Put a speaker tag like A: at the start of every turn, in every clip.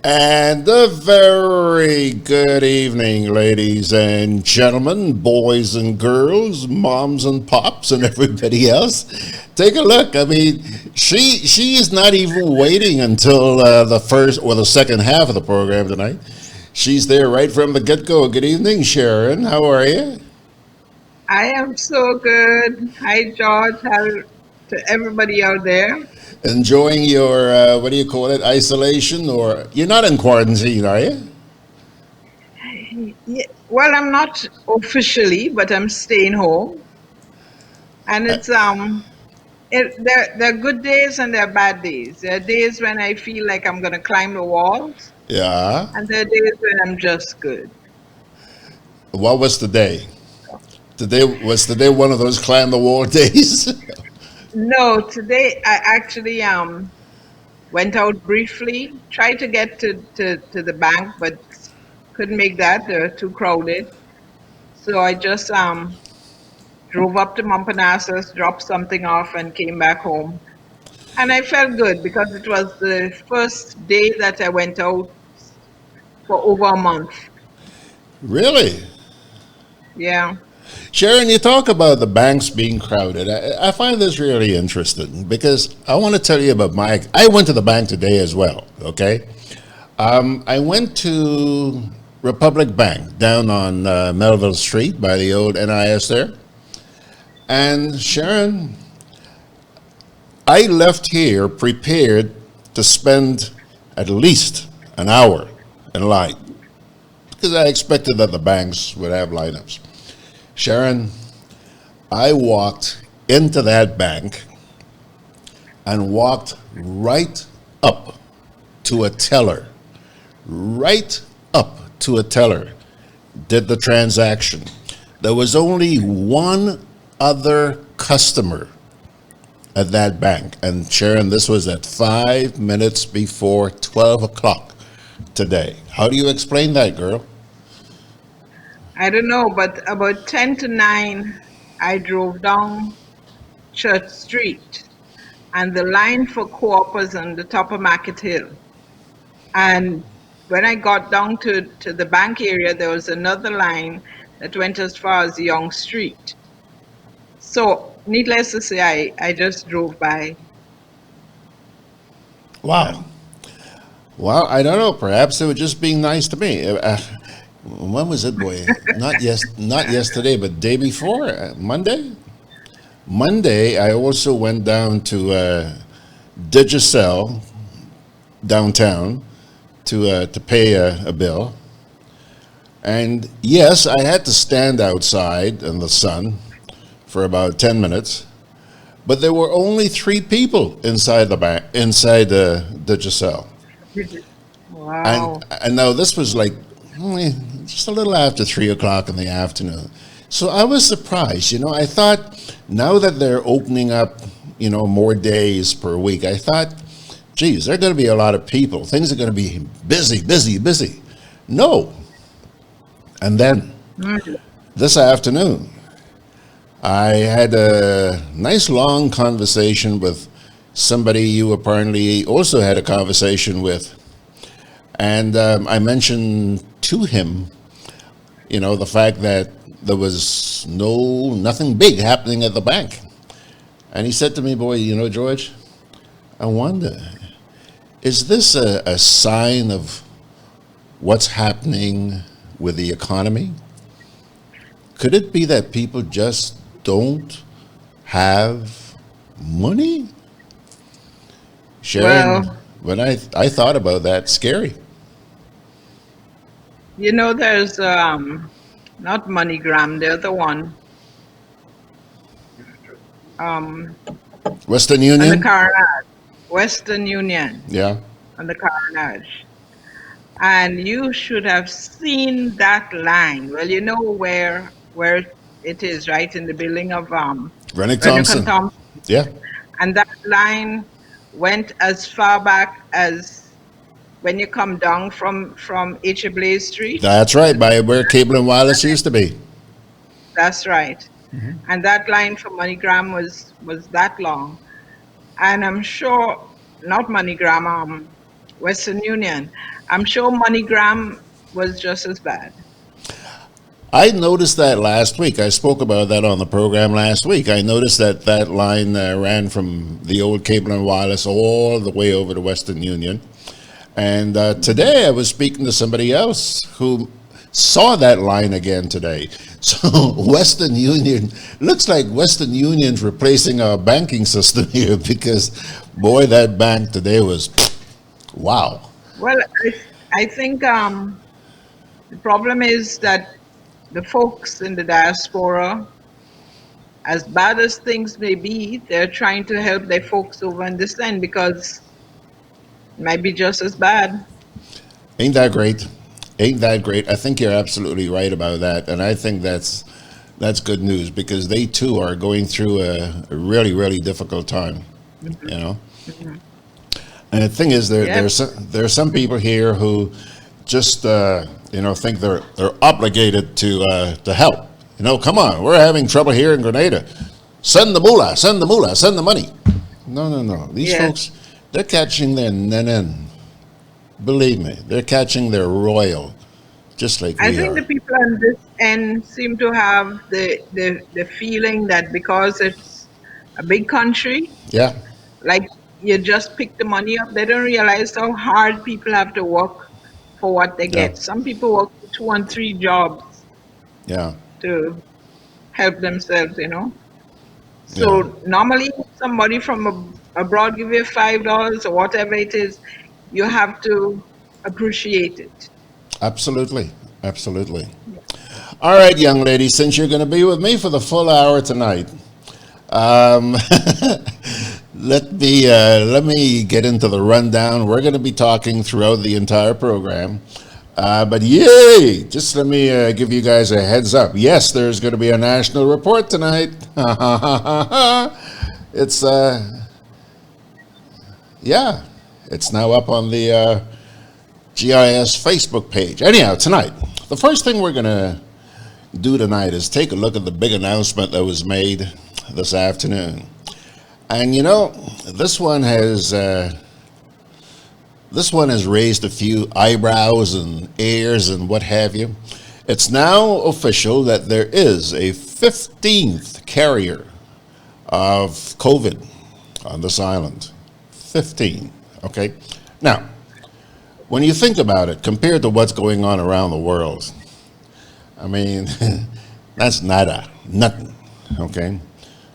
A: And a very good evening, ladies and gentlemen, boys and girls, moms and pops, and everybody else. Take a look. I mean, she is not even waiting until the first or the second half of the program tonight. She's there right from the get-go. Good evening, Sharon. How are you?
B: I am so good. Hi, George. Hi to everybody out there.
A: Enjoying your what do you call it? Isolation, or you're not in quarantine, are you?
B: Yeah, well, I'm not officially, but I'm staying home, and there are good days and there are bad days. There are days when I feel like I'm gonna climb the walls,
A: Yeah.
B: and there are days when I'm just good.
A: What was the day? Today one of those climb the wall days.
B: No, today I actually went out briefly, tried to get to the bank, but couldn't make that. They're too crowded. So I just drove up to Montparnasse, dropped something off, and came back home. And I felt good because it was the first day that I went out for over a month.
A: Really?
B: Yeah.
A: Sharon, you talk about the banks being crowded. I find this really interesting because I want to tell you about I went to the bank today as well, okay? I went to Republic Bank down on Melville Street by the old NIS there. And Sharon, I left here prepared to spend at least an hour in line because I expected that the banks would have lineups. Sharon, I walked into that bank and walked right up to a teller, right up to a teller, did the transaction. There was only one other customer at that bank. And Sharon, this was at 5 minutes before 12 o'clock today. How do you explain that, girl?
B: I don't know, but about 10 to 9, I drove down Church Street, and the line for Co-op was on the top of Market Hill. And when I got down to the bank area, there was another line that went as far as Young Street. So, needless to say, I just drove by.
A: Wow. Well, I don't know. Perhaps they were just being nice to me. When was it, boy? Not yesterday, but day before, Monday. Monday, I also went down to Digicel downtown to pay a bill, and yes, I had to stand outside in the sun for about 10 minutes, but there were only three people inside the bank, inside the Digicel.
B: Wow.
A: And now this was like just a little after 3 o'clock in the afternoon. So I was surprised. I thought now that they're opening up, more days per week, I thought, geez, there are going to be a lot of people. Things are going to be busy, busy, busy. No. And then
B: Mm.
A: this afternoon, I had a nice long conversation with somebody you apparently also had a conversation with. And I mentioned to him, the fact that there was nothing big happening at the bank. And he said to me, boy, George, I wonder, is this a sign of what's happening with the economy? Could it be that people just don't have money? Sharon,
B: Well,
A: when I thought about that, scary.
B: there's not MoneyGram, the other one, um,
A: Western
B: on the
A: Union?
B: Carnage, Western Union,
A: Yeah.
B: on the Carnage. And you should have seen that line. Well, you know where it is, right in the building of
A: Rennick
B: Renwick and
A: Thompson.
B: Thompson.
A: Yeah.
B: And that line went as far back as when you come down from H. Blaze Street.
A: That's right, by where Cable and Wireless used to be.
B: That's right. And that line for MoneyGram was that long. And I'm sure not MoneyGram. Western Union. I'm sure MoneyGram was just as bad.
A: I noticed that last week. I spoke about that on the program last week. I noticed that that line ran from the old Cable and Wireless all the way over to Western Union. And today I was speaking to somebody else who saw that line again today. So Western Union, looks like Western Union's replacing our banking system here because, boy, that bank today was, wow.
B: Well, I think the problem is that the folks in the diaspora, as bad as things may be, they're trying to help their folks over in this end because it might be just as bad.
A: Ain't that great? Ain't that great? I think you're absolutely right about that. And I think that's good news because they too are going through a really, really difficult time, you know? And the thing is, there are some people here who just think they're obligated to help. You know, come on, we're having trouble here in Grenada. Send the moolah, send the moolah, send the money. No. These folks, they're catching their nen. Believe me, they're catching their royal, just like we are.
B: I think the people on this end seem to have the feeling that because it's a big country,
A: Yeah,
B: like you just pick the money up. They don't realize how hard people have to work for what they
A: yeah,
B: get. Some people work 2 and 3 jobs
A: yeah,
B: to help themselves, you know. So normally somebody from abroad give you $5 or whatever it is, you have to appreciate it.
A: absolutely. All right, young lady, since you're going to be with me for the full hour tonight, um, let me get into the rundown. We're going to be talking throughout the entire program. But yay! Just let me give you guys a heads up. Yes, there's going to be a national report tonight. It's it's now up on the GIS Facebook page. Anyhow, tonight, the first thing we're going to do tonight is take a look at the big announcement that was made this afternoon. And you know, this one has raised a few eyebrows and ears and what have you. It's now official that there is a 15th carrier of COVID on this island. 15, okay? Now, when you think about it, compared to what's going on around the world, I mean, that's nothing, okay?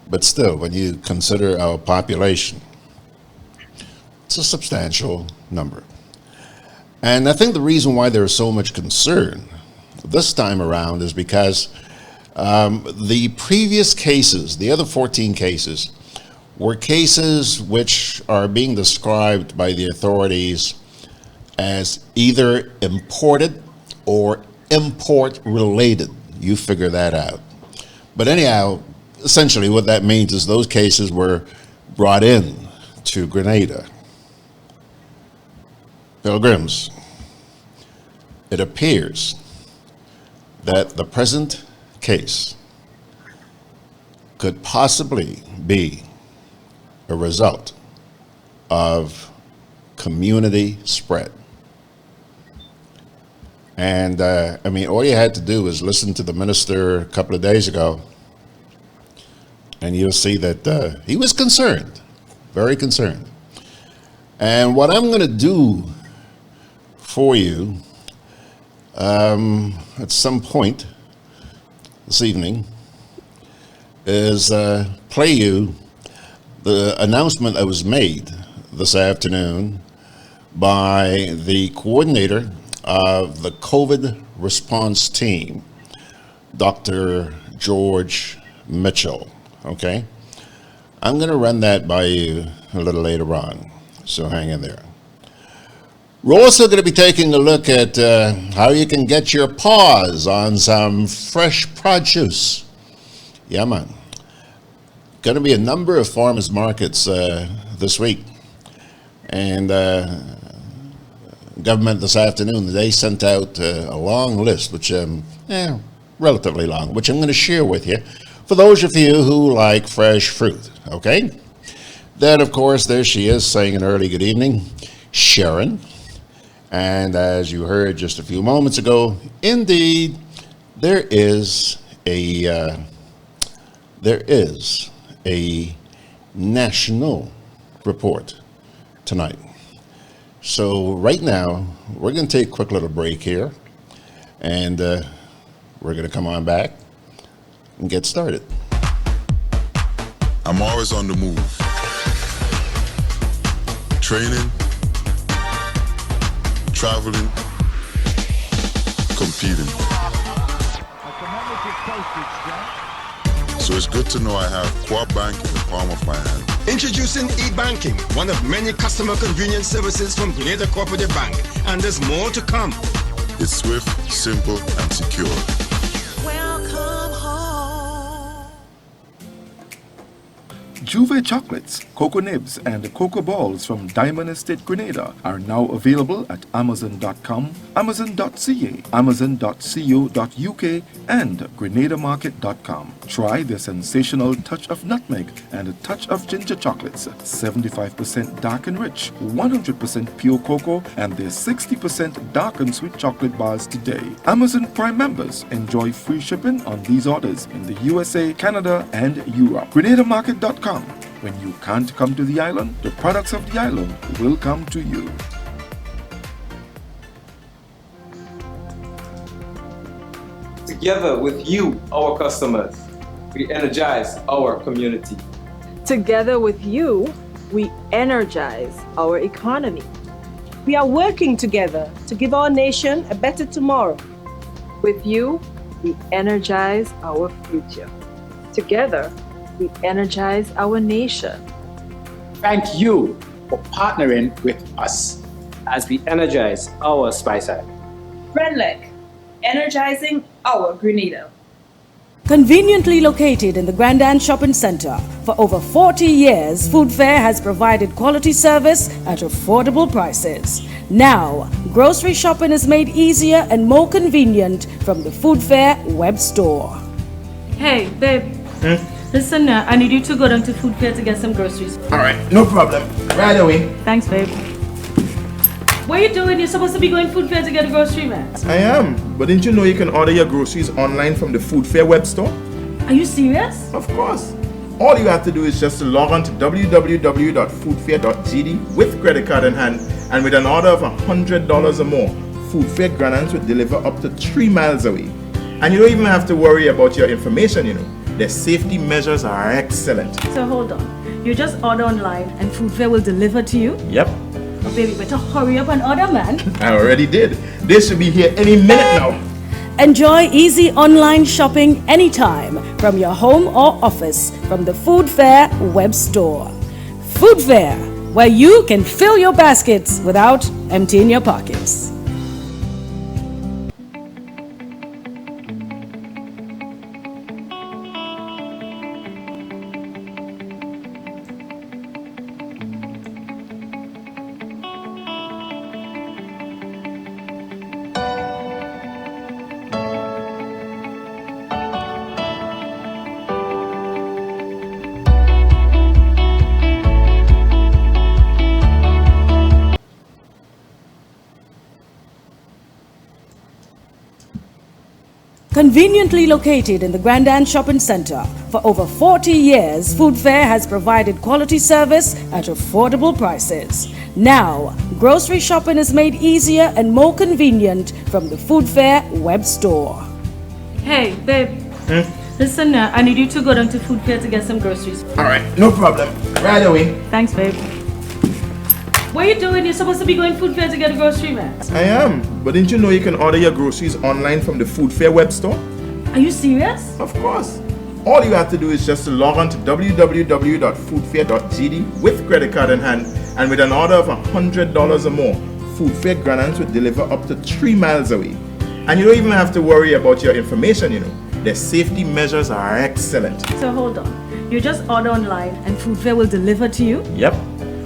A: But still, when you consider our population, it's a substantial number. And I think the reason why there is so much concern this time around is because the previous cases, the other 14 cases, were cases which are being described by the authorities as either imported or import related. You figure that out. But anyhow, essentially what that means is those cases were brought in to Grenada. Pilgrims, it appears that the present case could possibly be a result of community spread. And I mean, all you had to do was listen to the minister a couple of days ago, and you'll see that he was concerned, very concerned. And what I'm going to do for you at some point this evening is play you the announcement that was made this afternoon by the coordinator of the COVID response team, Dr. George Mitchell, okay? I'm going to run that by you a little later on, so hang in there. We're also going to be taking a look at how you can get your paws on some fresh produce. Yeah, man. Going to be a number of farmers markets this week. And government this afternoon, they sent out a long list, which relatively long, which I'm going to share with you for those of you who like fresh fruit, okay? Then, of course, there she is saying an early good evening, Sherron. And as you heard just a few moments ago, indeed, there is a national report tonight. So right now, we're going to take a quick little break here, and we're going to come on back and get started.
C: I'm always on the move. Training, traveling, competing. So it's good to know I have Coop Bank in the palm of my hand.
D: Introducing e-banking, one of many customer convenience services from Grenada Cooperative Bank, and there's more to come.
C: It's swift, simple, and secure.
E: Welcome home.
F: Juve chocolates, cocoa nibs, and cocoa balls from Diamond Estate Grenada are now available at Amazon.com, Amazon.ca, Amazon.co.uk, and GrenadaMarket.com. Try the sensational touch of nutmeg and a touch of ginger chocolates, 75% dark and rich, 100% pure cocoa, and their 60% dark and sweet chocolate bars today. Amazon Prime members enjoy free shipping on these orders in the USA, Canada, and Europe. GrenadaMarket.com. When you can't come to the island, the products of the island will come to you.
G: Together with you, our customers, we energize our community.
H: Together with you, we energize our economy.
I: We are working together to give our nation a better tomorrow.
H: With you, we energize our future. Together, we energize our nation.
J: Thank you for partnering with us
G: as we energize our Spice Island.
I: Renlec, energizing our Grenada.
K: Conveniently located in the Grandstand Shopping Center, for over 40 years, Food Fair has provided quality service at affordable prices. Now, grocery shopping is made easier and more convenient from the Food Fair web store.
L: Hey, babe. Listen, I need you to go down to Food Fair to get some groceries.
M: All right, no problem. Right away.
L: Thanks, babe. What are you doing? You're supposed to be going Food Fair to get a grocery, man.
M: I am, but didn't you know you can order your groceries online from the Food Fair web store?
L: Are you serious?
M: Of course. All you have to do is just to log on to www.foodfair.gd with credit card in hand, and with an order of $100 or more, Food Fair Granadas will deliver up to 3 miles away. And you don't even have to worry about your information, you know. Their safety measures are excellent.
L: So hold on. You just order online and Food Fair will deliver to you?
M: Yep.
L: Oh, baby, better hurry up and order, man.
M: I already did. They should be here any minute now.
K: Enjoy easy online shopping anytime from your home or office from the Food Fair web store. Food Fair, where you can fill your baskets without emptying your pockets. Conveniently located in the Grandstand Shopping Center, for over 40 years, Food Fair has provided quality service at affordable prices. Now, grocery shopping is made easier and more convenient from the Food Fair web store.
L: Hey, babe. Listen, I need you to go down to Food Fair to get some groceries.
M: All right, no problem. Right away.
L: Thanks, babe. What are you doing? You're supposed to be going Food Fair to get a grocery, man.
M: I am, but didn't you know you can order your groceries online from the Food Fair web store?
L: Are you serious?
M: Of course. All you have to do is just to log on to www.foodfair.gd with credit card in hand, and with an order of $100 or more, Food Fair Granadas will deliver up to 3 miles away. And you don't even have to worry about your information, you know. Their safety measures are excellent.
L: So hold on. You just order online and Food Fair will deliver to you?
M: Yep.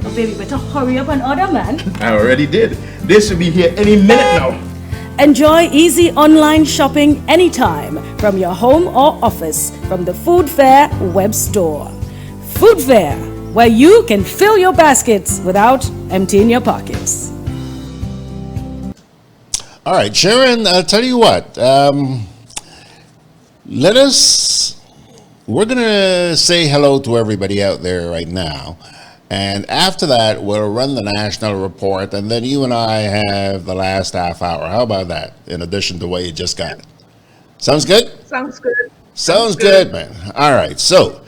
L: Oh, baby, better hurry up and order, man.
M: I already did. They should be here any minute now.
K: Enjoy easy online shopping anytime from your home or office from the Food Fair web store. Food Fair, where you can fill your baskets without emptying your pockets.
A: All right, Sherron, I'll tell you what. We're going to say hello to everybody out there right now. And after that, we'll run the national report, and then you and I have the last half hour. How about that, in addition to what you just got? Sounds good?
B: Sounds good.
A: Sounds good, man. All right, so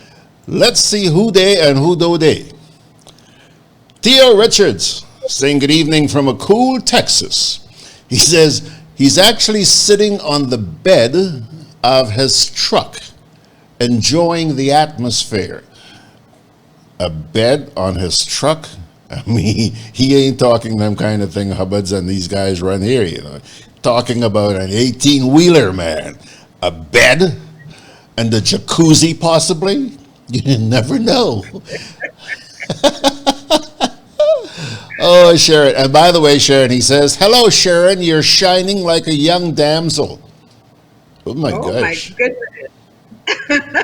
A: let's see who they and who do they. Theo Richards saying good evening from a cool Texas. He says he's actually sitting on the bed of his truck, enjoying the atmosphere. A bed on his truck? I mean, he ain't talking them kind of thing Hubbards and these guys run here, you know. Talking about an 18-wheeler, man. A bed? And the jacuzzi, possibly? You never know. Oh, Sherron. And by the way, Sherron, he says, hello, Sherron, you're shining like a young damsel. Oh, my gosh.
B: Oh, my goodness.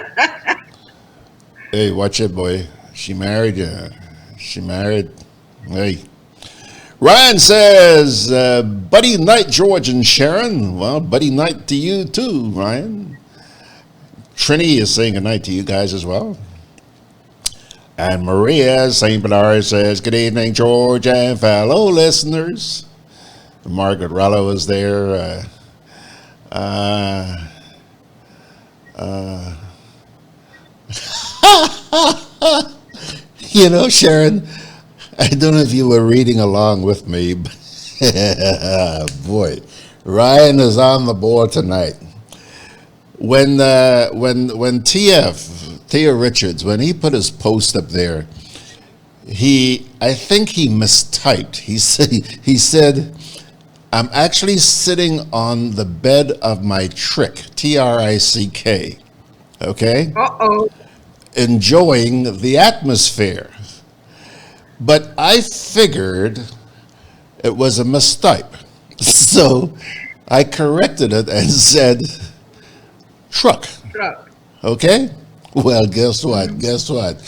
A: Hey, watch it, boy. She married. Hey. Ryan says, buddy night, George and Sherron. Well, buddy night to you too, Ryan. Trini is saying good night to you guys as well. And Maria St. Bernard says, good evening, George and fellow listeners. Margaret Rollo is there. You know, Sherron, I don't know if you were reading along with me, but boy, Ryan is on the board tonight. When Tia Richards, when he put his post up there, I think he mistyped. He said, I'm actually sitting on the bed of my trick, TRICK, okay?
B: Uh-oh.
A: Enjoying the atmosphere. But I figured it was a mistype. So I corrected it and said, truck. Okay? Well, guess what? Guess what?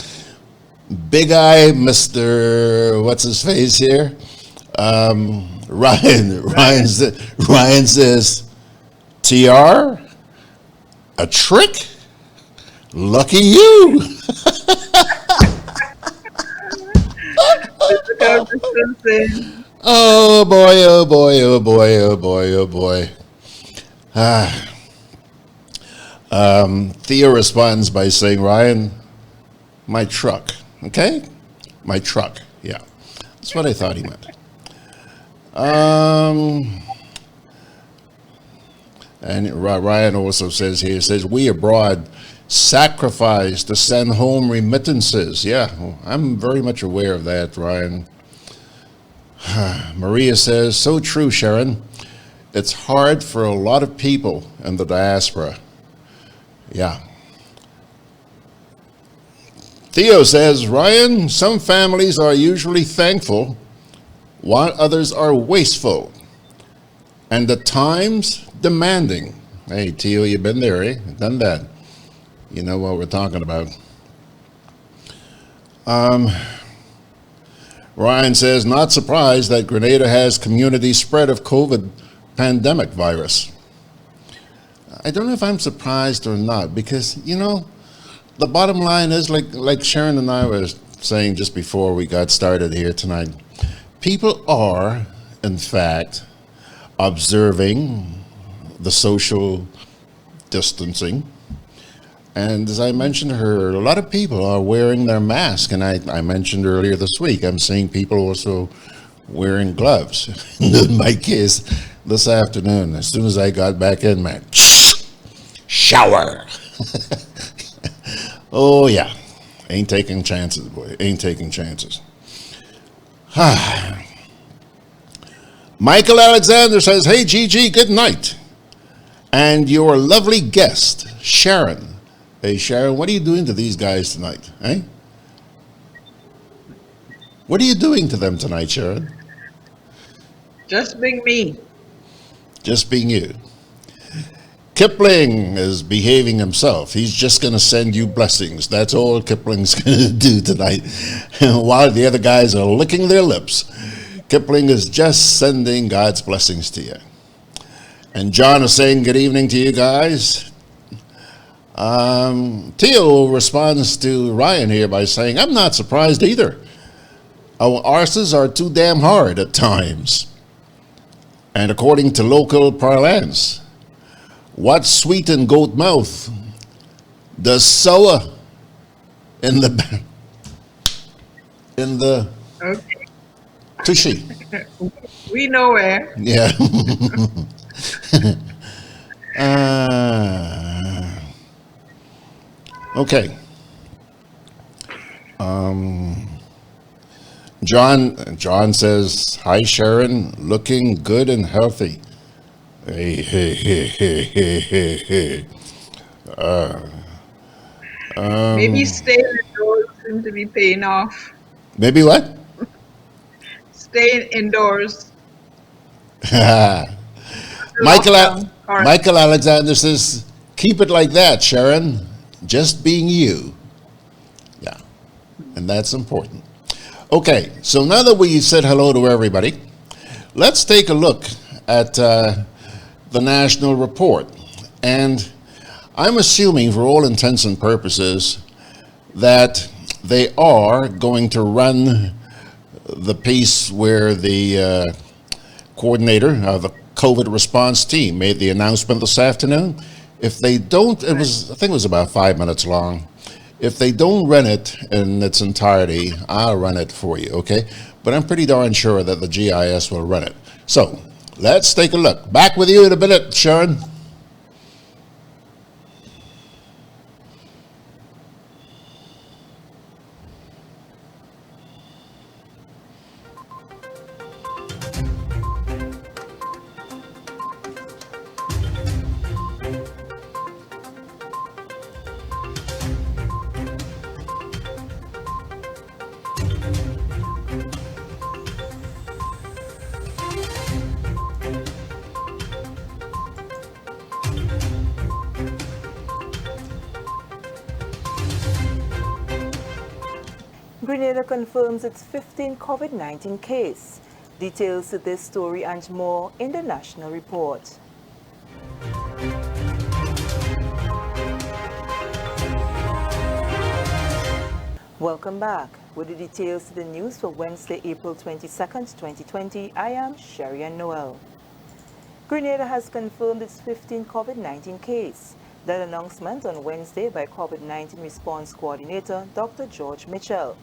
A: Big eye, Mr. What's his face here? Ryan says, TR? A trick? Lucky you. Oh boy, oh boy, oh boy, oh boy, oh boy. Theo responds by saying, Ryan, my truck. Okay? My truck. Yeah. That's what I thought he meant. And Ryan also says here, says, we abroad sacrifice to send home remittances. Yeah, well, I'm very much aware of that, Ryan. Maria says, so true, Sherron. It's hard for a lot of people in the diaspora. Yeah. Theo says, Ryan, some families are usually thankful while others are wasteful and at times demanding. Hey, Theo, you've been there, eh? Done that. You know what we're talking about. Ryan says, not surprised that Grenada has community spread of COVID pandemic virus. I don't know if I'm surprised or not, because, you know, the bottom line is, like Sherron and I were saying just before we got started here tonight, people are, in fact, observing the social distancing. And as I mentioned to her, a lot of people are wearing their mask. And I mentioned earlier this week, I'm seeing people also wearing gloves. In my case, this afternoon, as soon as I got back in, man, shower. Oh, yeah. Ain't taking chances, boy. Ain't taking chances. Michael Alexander says, hey, Gigi, good night. And your lovely guest, Sherron. Hey, Sherron, what are you doing to these guys tonight, eh? What are you doing to them tonight, Sherron?
B: Just being me. Just
A: being you. Kipling is behaving himself. He's just going to send you blessings. That's all Kipling's going to do tonight. While the other guys are licking their lips, Kipling is just sending God's blessings to you. And John is saying good evening to you guys. Theo responds to Ryan here by saying, I'm not surprised either. Our arses are too damn hard at times. And according to local parlance, what sweetened goat mouth does sour in the
B: Okay.
A: tushy?
B: We know where.
A: Yeah. Okay. John says, hi Sharon, looking good and healthy. Hey, hey, hey, hey, hey, hey, hey.
B: Maybe staying indoors seems to be paying off.
A: Maybe what?
B: Staying indoors.
A: Michael Alexander says, keep it like that, Sharon. Just being you. Yeah. And that's important. Okay, so now that we said hello to everybody, let's take a look at the national report. And I'm assuming, for all intents and purposes, that they are going to run the piece where the coordinator of the COVID response team made the announcement this afternoon. If they don't, I think it was about 5 minutes long. If they don't run it in its entirety, I'll run it for you, okay? But I'm pretty darn sure that the GIS will run it. So let's take a look. Back with you in a minute, Sherron.
N: Grenada confirms its 15th COVID-19 case. Details to this story and more in the national report. Welcome back. With the details to the news for Wednesday, April 22nd, 2020, I am Sherron Noel. Grenada has confirmed its 15th COVID-19 case. That announcement on Wednesday by COVID-19 response coordinator Dr. George Mitchell.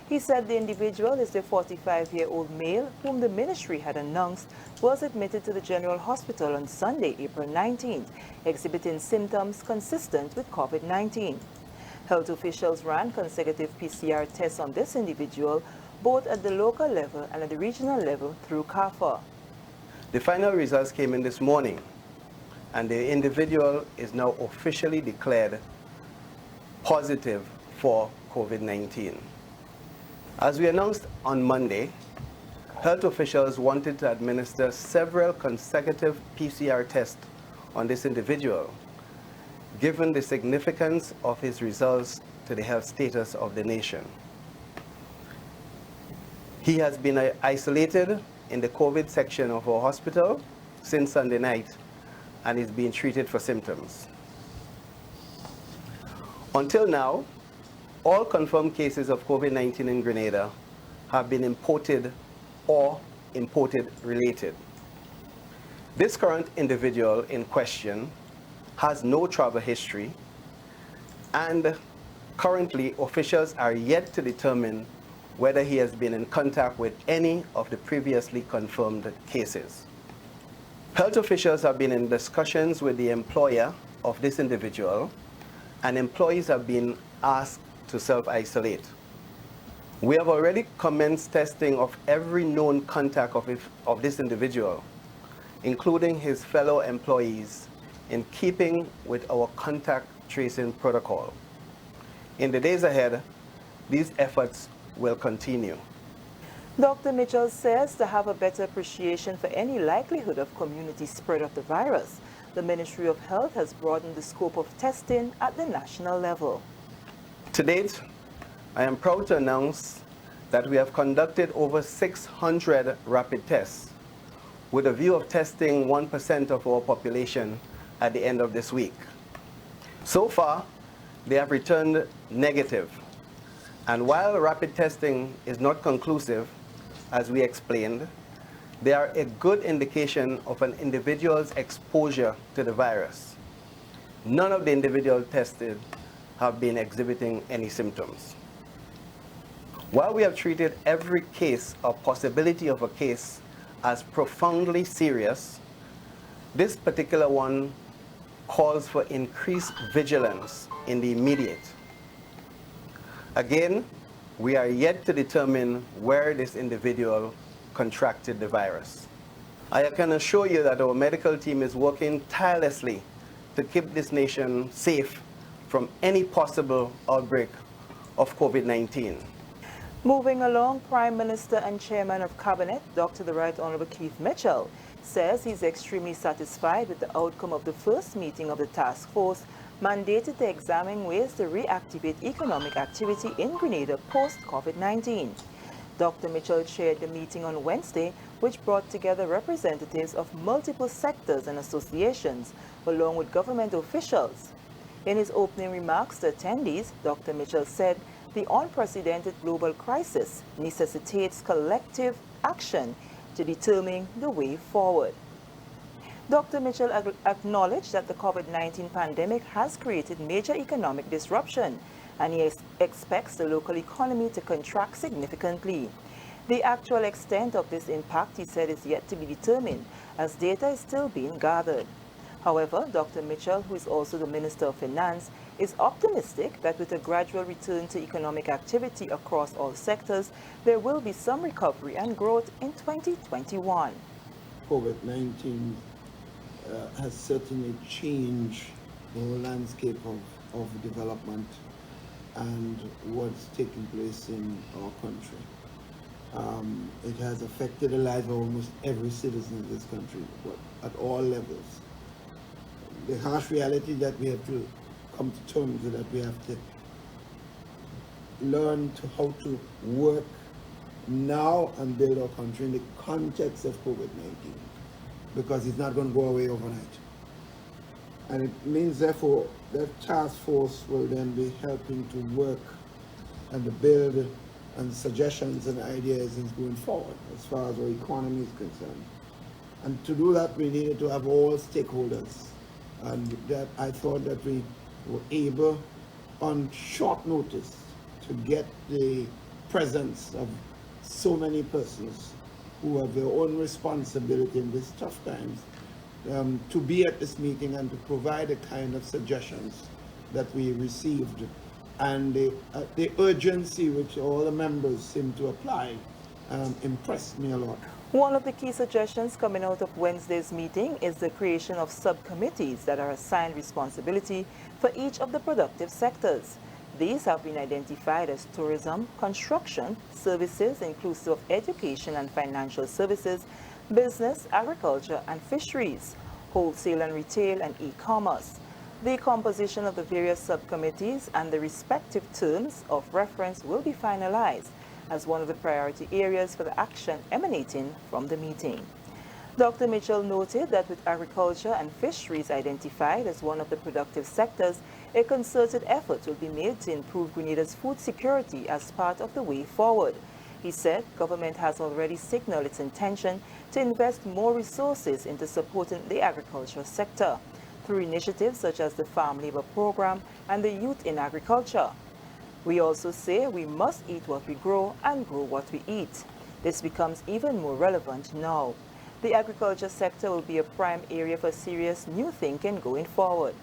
N: He said the individual is the 45-year-old male whom the ministry had announced was admitted to the General Hospital on Sunday, April 19th, exhibiting symptoms consistent with COVID-19. Health officials ran consecutive PCR tests on this individual, both at the local level and at the regional level through CAFA.
O: The final results came in this morning, and the individual is now officially declared positive for COVID-19. As we announced on Monday, health officials wanted to administer several consecutive PCR tests on this individual, given the significance of his results to the health status of the nation. He has been isolated in the COVID section of our hospital since Sunday night and is being treated for symptoms. Until now, all confirmed cases of COVID-19 in Grenada have been imported or imported related. This current individual in question has no travel history, and currently officials are yet to determine whether he has been in contact with any of the previously confirmed cases. Health officials have been in discussions with the employer of this individual, and employees have been asked to self-isolate. We have already commenced testing of every known contact of this individual, including his fellow employees, in keeping with our contact tracing protocol. In the days ahead, these efforts will continue.
N: Dr. Mitchell says to have a better appreciation for any likelihood of community spread of the virus, the Ministry of Health has broadened the scope of testing at the national level.
O: To date, I am proud to announce that we have conducted over 600 rapid tests, with a view of testing 1% of our population at the end of this week. So far, they have returned negative. And while rapid testing is not conclusive, as we explained, they are a good indication of an individual's exposure to the virus. None of the individuals tested have been exhibiting any symptoms. While we have treated every case or possibility of a case as profoundly serious, this particular one calls for increased vigilance in the immediate. Again, we are yet to determine where this individual contracted the virus. I can assure you that our medical team is working tirelessly to keep this nation safe from any possible outbreak of COVID-19.
N: Moving along, Prime Minister and Chairman of Cabinet, Dr. the Right Honorable Keith Mitchell, says he's extremely satisfied with the outcome of the first meeting of the task force mandated to examine ways to reactivate economic activity in Grenada post-COVID-19. Dr. Mitchell chaired the meeting on Wednesday, which brought together representatives of multiple sectors and associations, along with government officials. In his opening remarks to attendees, Dr. Mitchell said the unprecedented global crisis necessitates collective action to determine the way forward. Dr. Mitchell acknowledged that the COVID-19 pandemic has created major economic disruption, and he expects the local economy to contract significantly. The actual extent of this impact, he said, is yet to be determined, as data is still being gathered. However, Dr. Mitchell, who is also the Minister of Finance, is optimistic that with a gradual return to economic activity across all sectors, there will be some recovery and growth in 2021.
P: COVID-19 has certainly changed the whole landscape of development and what's taking place in our country. It has affected the life of almost every citizen of this country, but at all levels. The harsh reality that we have to come to terms with, that we have to learn how to work now and build our country in the context of COVID-19, because it's not going to go away overnight. And it means, therefore, that task force will then be helping to work and to build and suggestions and ideas is going forward as far as our economy is concerned. And to do that, we needed to have all stakeholders. And that I thought that we were able, on short notice, to get the presence of so many persons who have their own responsibility in these tough times, to be at this meeting and to provide the kind of suggestions that we received, and the urgency which all the members seem to apply impressed me a lot.
N: One of the key suggestions coming out of Wednesday's meeting is the creation of subcommittees that are assigned responsibility for each of the productive sectors. These have been identified as tourism, construction, services inclusive of education and financial services, business, agriculture and fisheries, wholesale and retail and e-commerce. The composition of the various subcommittees and the respective terms of reference will be finalized as one of the priority areas for the action emanating from the meeting. Dr. Mitchell noted that with agriculture and fisheries identified as one of the productive sectors, a concerted effort will be made to improve Grenada's food security as part of the way forward. He said government has already signaled its intention to invest more resources into supporting the agricultural sector through initiatives such as the Farm Labor Program and the Youth in Agriculture. We also say we must eat what we grow and grow what we eat. This becomes even more relevant now. The agriculture sector will be a prime area for serious new thinking going forward.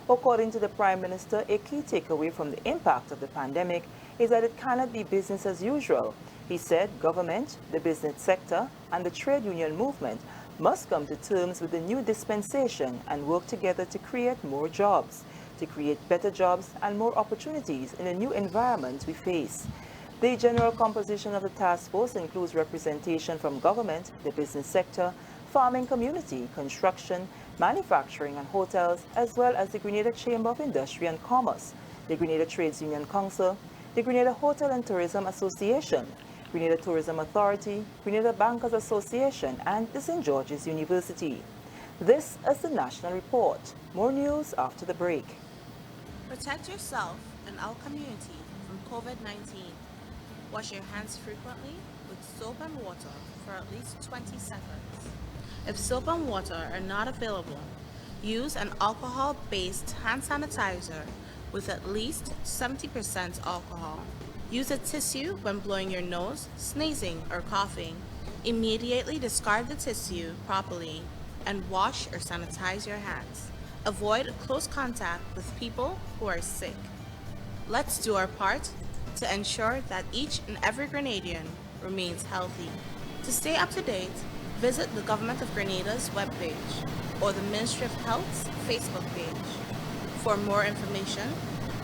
N: According to the Prime Minister, a key takeaway from the impact of the pandemic is that it cannot be business as usual. He said government, the business sector, and the trade union movement must come to terms with the new dispensation and work together to create more jobs, to create better jobs and more opportunities in the new environment we face. The general composition of the task force includes representation from government, the business sector, farming community, construction, manufacturing and hotels, as well as the Grenada Chamber of Industry and Commerce, the Grenada Trades Union Council, the Grenada Hotel and Tourism Association, Grenada Tourism Authority, Grenada Bankers Association, and the St. George's University. This is the National Report. More news after the break.
Q: Protect yourself and our community from COVID-19. Wash your hands frequently with soap and water for at least 20 seconds. If soap and water are not available, use an alcohol-based hand sanitizer with at least 70% alcohol. Use a tissue when blowing your nose, sneezing, or coughing. Immediately discard the tissue properly and wash or sanitize your hands. Avoid close contact with people who are sick. Let's do our part to ensure that each and every Grenadian remains healthy. To stay up to date, visit the Government of Grenada's webpage or the Ministry of Health's Facebook page. For more information,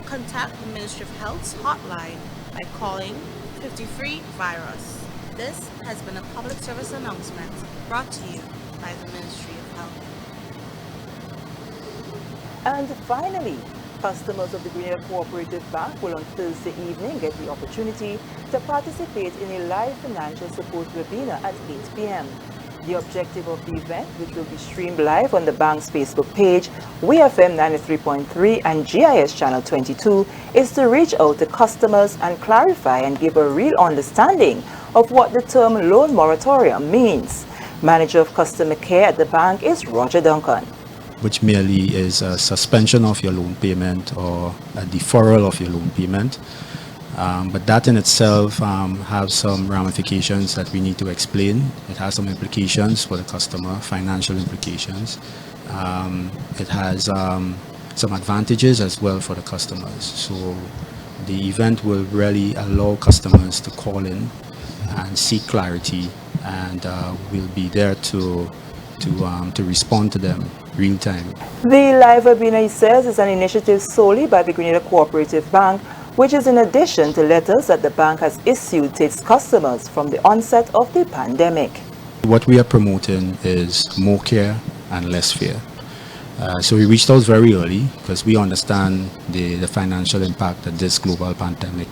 Q: contact the Ministry of Health's hotline by calling 53-VIRUS. This has been a public service announcement brought to you by the Ministry of Health.
N: And finally, customers of the Grenada Cooperative Bank will on Thursday evening get the opportunity to participate in a live financial support webinar at 8 p.m. The objective of the event, which will be streamed live on the bank's Facebook page, WeFM 93.3 and GIS Channel 22, is to reach out to customers and clarify and give a real understanding of what the term loan moratorium means. Manager of Customer Care at the bank is Roger Duncan.
R: Which merely is a suspension of your loan payment or a deferral of your loan payment. But that in itself has some ramifications that we need to explain. It has some implications for the customer, financial implications. It has some advantages as well for the customers. So the event will really allow customers to call in and seek clarity, and we'll be there to respond to them real time.
N: The live webinar, he says, is an initiative solely by the Grenada Cooperative Bank, which is in addition to letters that the bank has issued to its customers from the onset of the pandemic.
R: What we are promoting is more care and less fear. So we reached out very early because we understand the financial impact that this global pandemic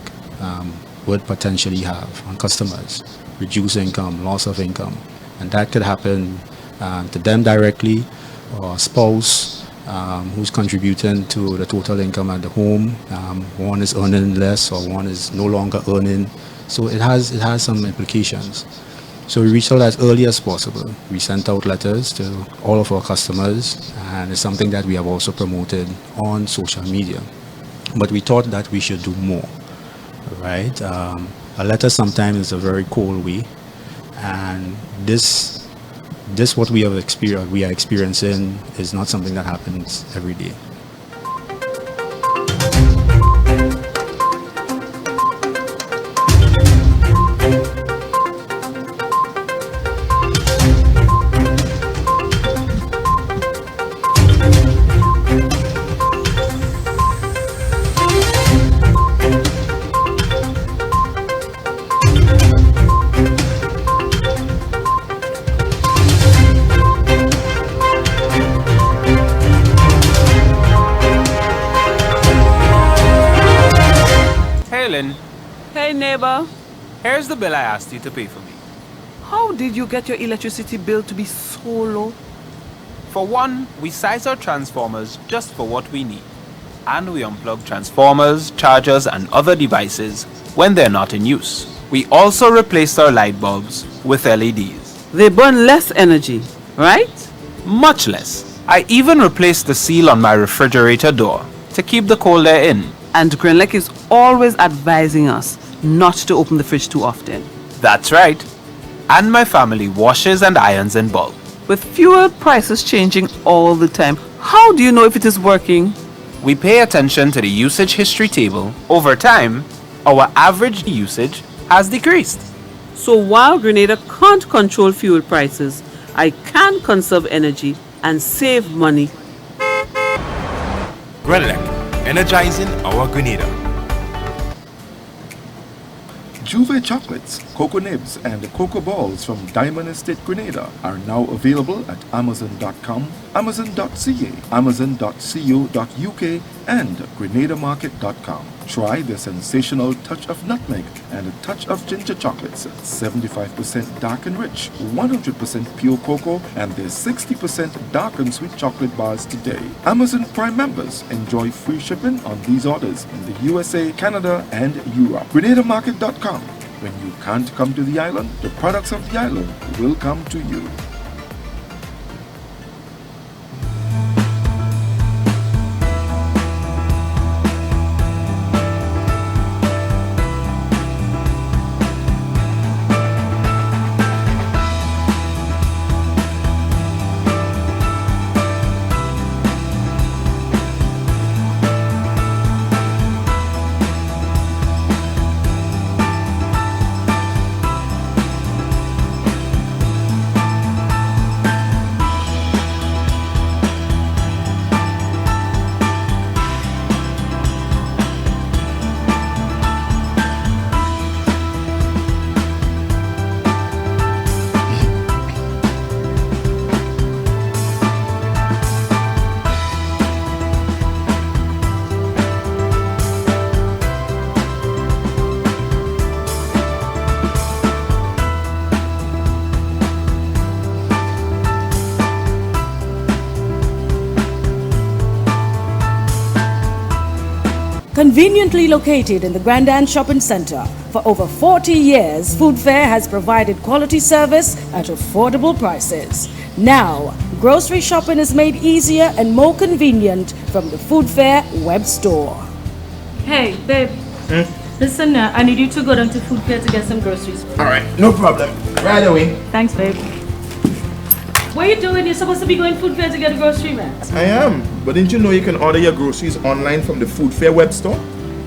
R: would potentially have on customers. Reduced income, loss of income, and that could happen to them directly, or a spouse who's contributing to the total income at the home. One is earning less or one is no longer earning. So it has some implications. So we reached out as early as possible. We sent out letters to all of our customers, and it's something that we have also promoted on social media. But we thought that we should do more, right? A letter sometimes is a very cold way, and this what we are experiencing is not something that happens every day.
S: Hey neighbor.
T: Here's the bill I asked you to pay for me.
S: How did you get your electricity bill to be so low?
T: For one, we size our transformers just for what we need. And we unplug transformers, chargers and other devices when they're not in use. We also replaced our light bulbs with LEDs.
S: They burn less energy, right?
T: Much less. I even replaced the seal on my refrigerator door to keep the cold air in.
S: And Grenlec is always advising us not to open the fridge too often.
T: That's right. And my family washes and irons in bulk.
S: With fuel prices changing all the time, how do you know if it is working?
T: We pay attention to the usage history table. Over time, our average usage has decreased.
S: So while Grenada can't control fuel prices, I can conserve energy and save money.
U: Grenlec, energizing our Grenada.
F: Juve chocolates, cocoa nibs, and cocoa balls from Diamond Estate Grenada are now available at Amazon.com, Amazon.ca, Amazon.co.uk, and GrenadaMarket.com. Try their sensational touch of nutmeg and a touch of ginger chocolates, 75% dark and rich, 100% pure cocoa, and their 60% dark and sweet chocolate bars today. Amazon Prime members enjoy free shipping on these orders in the USA, Canada, and Europe. GrenadaMarket.com. When you can't come to the island, the products of the island will come to you.
K: Conveniently located in the Grandstand Shopping Center, for over 40 years, Food Fair has provided quality service at affordable prices. Now, grocery shopping is made easier and more convenient from the Food Fair web store.
L: Hey, babe. Listen, I need you to go down to Food Fair to get some groceries.
M: All right, no problem. Right away.
L: Thanks, babe. What are you doing? You're supposed to be going Food Fair to get a grocery, man.
M: I am, but didn't you know you can order your groceries online from the Food Fair web store?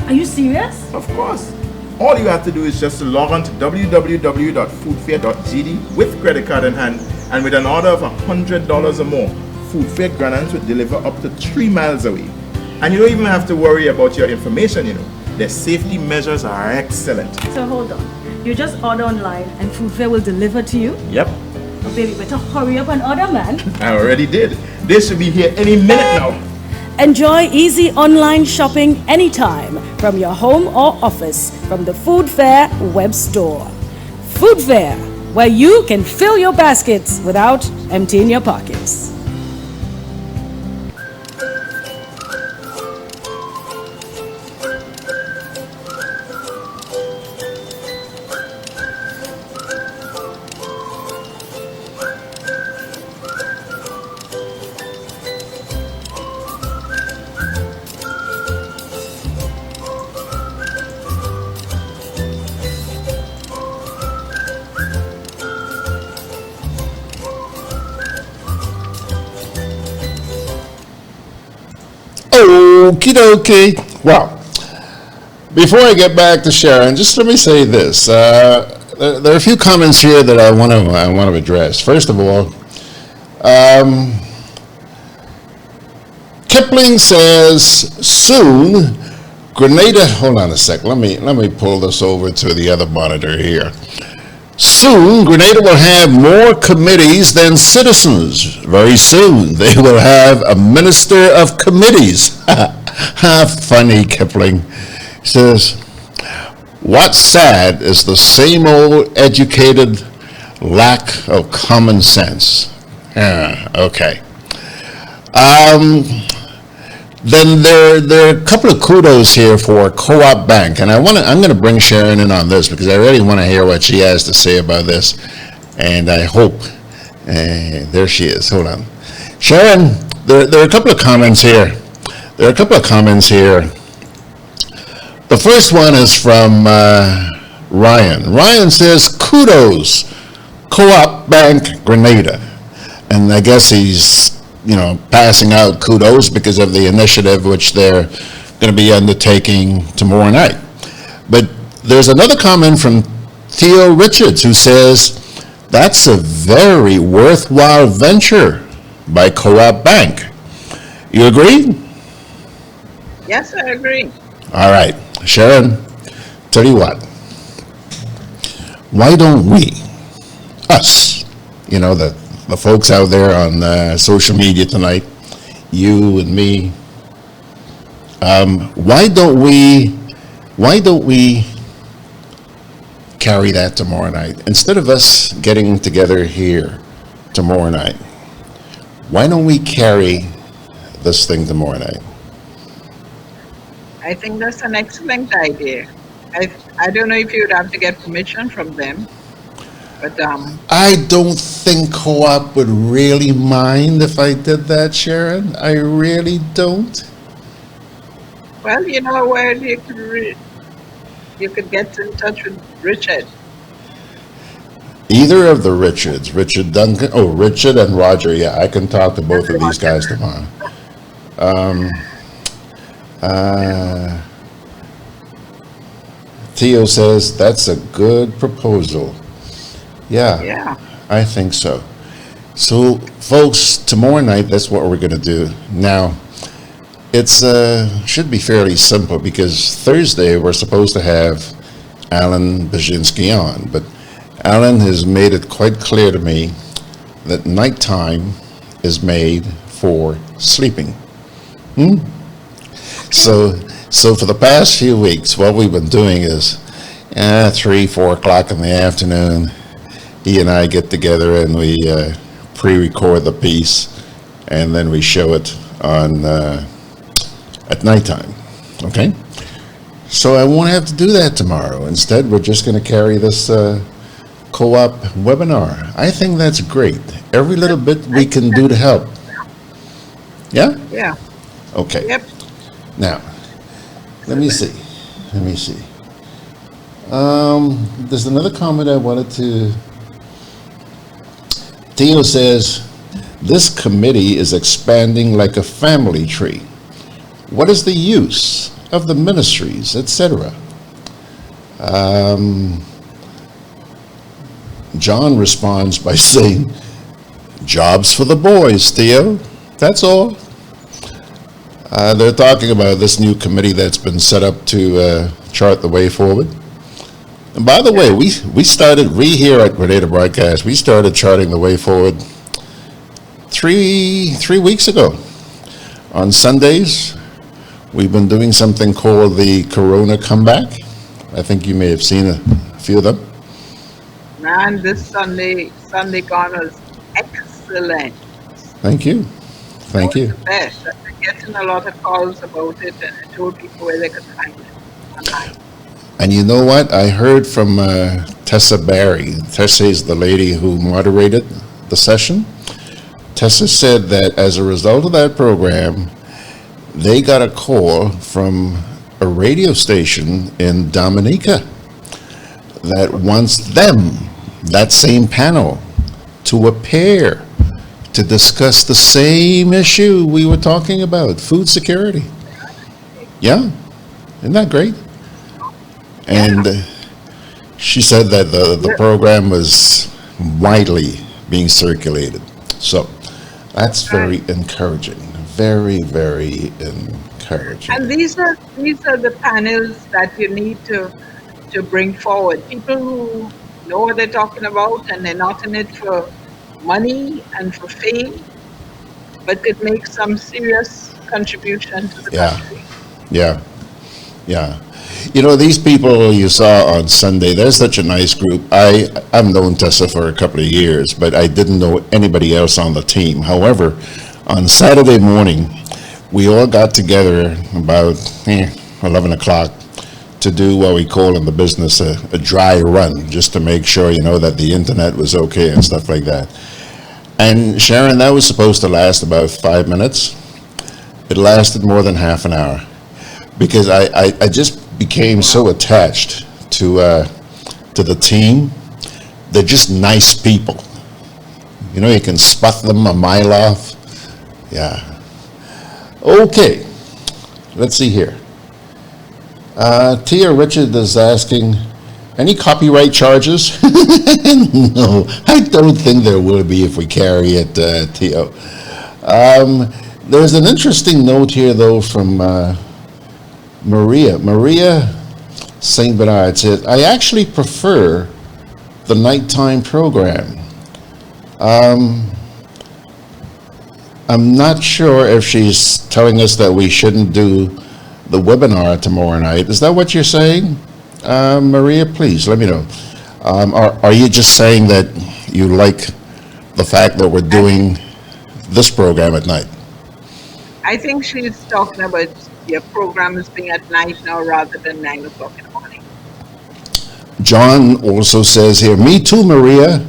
L: Are you serious?
M: Of course. All you have to do is just to log on to www.foodfair.gd with credit card in hand, and with an order of $100 or more, Food Fair Granadas will deliver up to 3 miles away. And you don't even have to worry about your information, you know. Their safety measures are excellent.
L: So hold on. You just order online and Food Fair will deliver to you?
M: Yep.
L: Oh, baby, better hurry up and order, man.
M: I already did. They should be here any minute now.
K: Enjoy easy online shopping anytime from your home or office from the Food Fair web store. Food Fair, where you can fill your baskets without emptying your pockets.
A: Okie dokie. Well, before I get back to Sherron, just let me say this. There are a few comments here that I want to address. First of all, Kipling says soon Grenada. Hold on a sec. Let me pull this over to the other monitor here. Soon, Grenada will have more committees than citizens. Very soon, they will have a minister of committees. Funny, Kipling. He says, what's sad is the same old educated lack of common sense. Okay. Then there are a couple of kudos here for Co-op Bank, and I'm going to bring Sherron in on this because I really want to hear what she has to say about this, and I hope there she is. Hold on, Sherron. There are a couple of comments here. The first one is from Ryan. Ryan says, "Kudos, Co-op Bank Grenada," and I guess he's passing out kudos because of the initiative which they're going to be undertaking tomorrow night. But there's another comment from Theo Richards who says, that's a very worthwhile venture by Co-op Bank. You agree?
B: Yes, I agree.
A: All right. Sherron, tell you what. Why don't we, us, the folks out there on social media tonight, you and me, why don't we why don't we carry that tomorrow night? Instead of us getting together here tomorrow night, why don't we carry this thing tomorrow night?
B: I think that's an excellent idea. I don't know if you would have to get permission from them, but
A: I don't think Co-op would really mind if I did that, Sherron. I really don't.
B: well, you know where you could get in touch with Richard.
A: Either of the Richards, Richard Duncan, Richard and Roger. Yeah, I can talk to both of these guys tomorrow. Theo says that's a good proposal. Yeah, I think so. So, folks, tomorrow night, that's what we're going to do. Now, it's should be fairly simple because Thursday we're supposed to have Alan Baczynski on, but Alan has made it quite clear to me that nighttime is made for sleeping. So for the past few weeks, what we've been doing is 3, 4 o'clock in the afternoon, he and I get together and we pre-record the piece and then we show it on at nighttime. Okay? So I won't have to do that tomorrow. Instead, we're just going to carry this Co-op webinar. I think that's great. Every little bit we can do to help. Yeah?
B: Yeah.
A: Okay.
B: Yep.
A: Now, let me see. There's another comment I wanted to... Theo says, this committee is expanding like a family tree. What is the use of the ministries, etc.? John responds by saying, jobs for the boys, Theo. That's all. They're talking about this new committee that's been set up to chart the way forward. And by the way, we started, here at Grenada Broadcast, we started charting the way forward three weeks ago. On Sundays, we've been doing something called the Corona Comeback. I think you may have seen a few of them.
B: Man, this Sunday gone was excellent.
A: Thank you. Thank you.
B: The best. I've been getting a lot of calls about it, and I told people where they could find it online.
A: And you know what? I heard from Tessa Barry. Tessa is the lady who moderated the session. Tessa said that as a result of that program, they got a call from a radio station in Dominica that wants them, that same panel, to appear to discuss the same issue we were talking about, food security. Yeah, isn't that great? And she said that the program was widely being circulated. So that's very encouraging, very, very encouraging.
B: And these are the panels that you need to bring forward. People who know what they're talking about and they're not in it for money and for fame, but could make some serious contribution to the country.
A: Yeah. You know, these people you saw on Sunday, they're such a nice group. I've known Tessa for a couple of years, but I didn't know anybody else on the team. However, on Saturday morning, we all got together about 11 o'clock to do what we call in the business a dry run, just to make sure, that the internet was okay and stuff like that. And Sherron, that was supposed to last about 5 minutes. It lasted more than half an hour because I just became so attached to the team. They're just nice people. You can spot them a mile off. Yeah. Okay. Let's see here. Tia Richard is asking, any copyright charges? No, I don't think there will be if we carry it, Tio. There's an interesting note here, though, from Maria St. Bernard says, I actually prefer the nighttime program. I'm not sure if she's telling us that we shouldn't do the webinar tomorrow night. Is that what you're saying? Maria, please let me know. Are you just saying that you like the fact that we're doing this program at night?
B: I think she's talking about your program is being at night now rather than 9 o'clock in the morning.
A: John also says here, me too, Maria,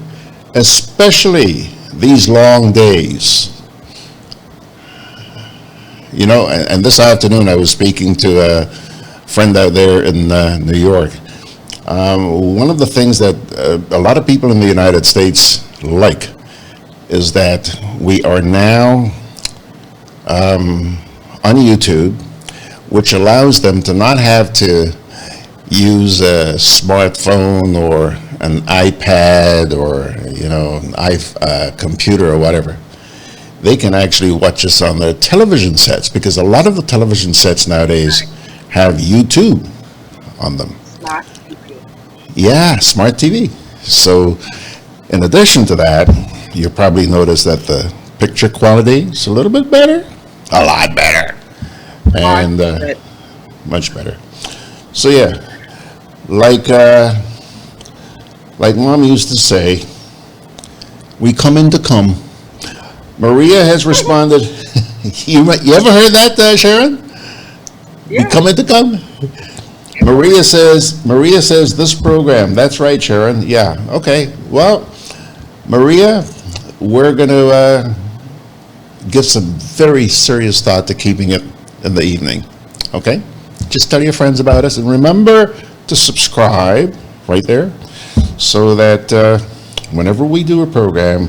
A: especially these long days. You know, and this afternoon I was speaking to a friend out there in New York. One of the things that a lot of people in the United States like is that we are now on YouTube, which allows them to not have to use a smartphone or an iPad or, you know, an computer or whatever. They can actually watch us on their television sets, because a lot of the television sets nowadays have YouTube on them.
B: Smart TV.
A: Yeah, smart TV. So in addition to that, you probably notice that the picture quality is a little bit better, a lot better, and much better. So yeah, like Mom used to say, we come in to come. Maria has responded. You ever heard that, Sherron? Yeah. We come in to come. Maria says this program. That's right, Sherron. Yeah. Okay. Well, Maria, we're going to give some very serious thought to keeping it in the evening. Okay. Just tell your friends about us, and remember to subscribe right there, so that whenever we do a program,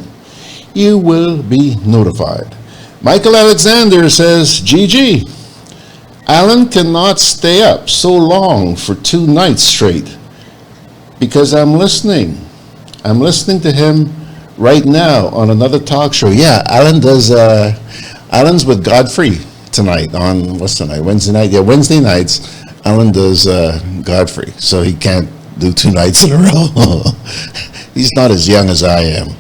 A: you will be notified. Michael Alexander says, GG, Alan cannot stay up so long for 2 nights straight because I'm listening. I'm listening to him right now on another talk show. Yeah, Alan does, Alan's with Godfrey tonight on, what's tonight? Wednesday night? Yeah, Wednesday nights, Alan does Godfrey, so he can't do 2 nights in a row. He's not as young as I am.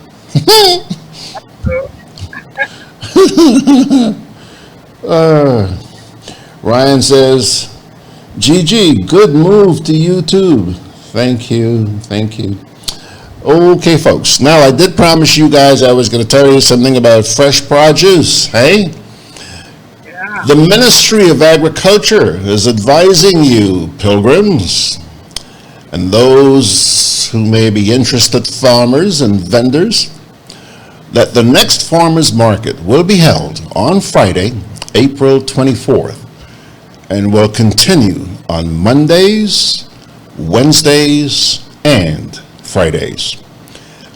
A: Ryan says, GG, good move to YouTube. Thank you, thank you. Okay, folks, now I did promise you guys I was going to tell you something about fresh produce, hey? Yeah. The Ministry of Agriculture is advising you, pilgrims, and those who may be interested farmers and vendors, that the next farmers market will be held on Friday, April 24th, and will continue on Mondays, Wednesdays, and Fridays.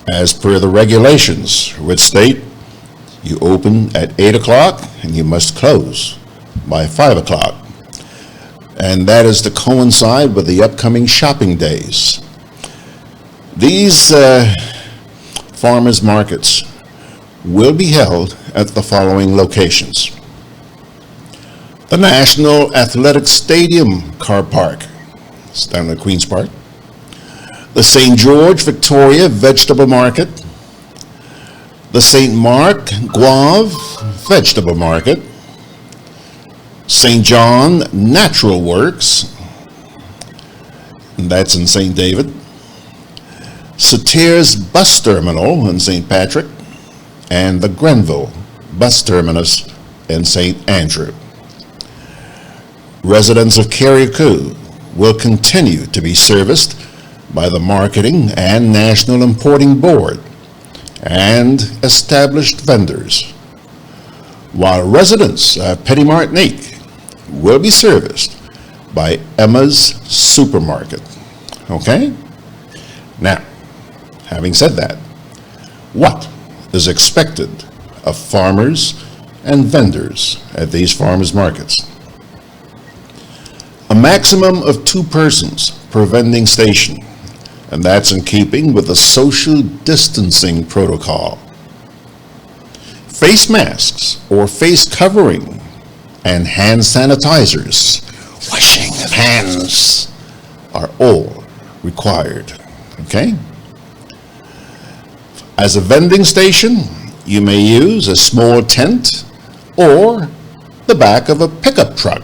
A: As per the regulations, which state you open at 8 o'clock and you must close by 5 o'clock. And that is to coincide with the upcoming shopping days. These farmers markets will be held at the following locations: the National Athletic Stadium Car Park, it's down at Queen's Park; the St. George Victoria Vegetable Market; the St. Mark Guave Vegetable Market; St. John Natural Works, and that's in St. David; Satir's Bus Terminal in St. Patrick; and the Grenville Bus Terminus in St. Andrew. Residents of Carriacou will continue to be serviced by the Marketing and National Importing Board and established vendors, while residents of Petit Martinique will be serviced by Emma's Supermarket. Okay? Now, having said that, what is expected of farmers and vendors at these farmers markets? A maximum of 2 persons per vending station, and that's in keeping with the social distancing protocol. Face masks or face covering and hand sanitizers, washing of hands, are all required. Okay? As a vending station, you may use a small tent or the back of a pickup truck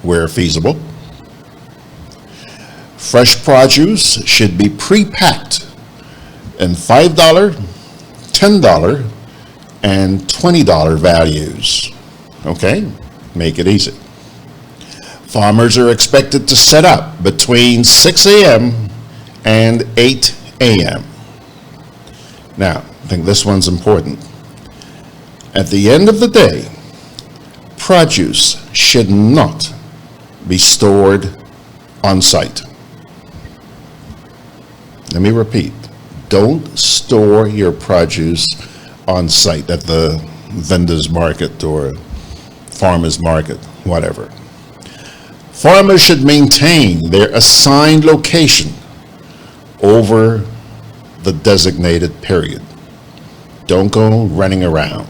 A: where feasible. Fresh produce should be pre-packed in $5, $10, and $20 values. Okay? Make it easy. Farmers are expected to set up between 6 a.m. and 8 a.m. Now, I think this one's important. At the end of the day, produce should not be stored on site. Let me repeat. Don't store your produce on site at the vendor's market or farmer's market, whatever. Farmers should maintain their assigned location over the designated period. Don't go running around.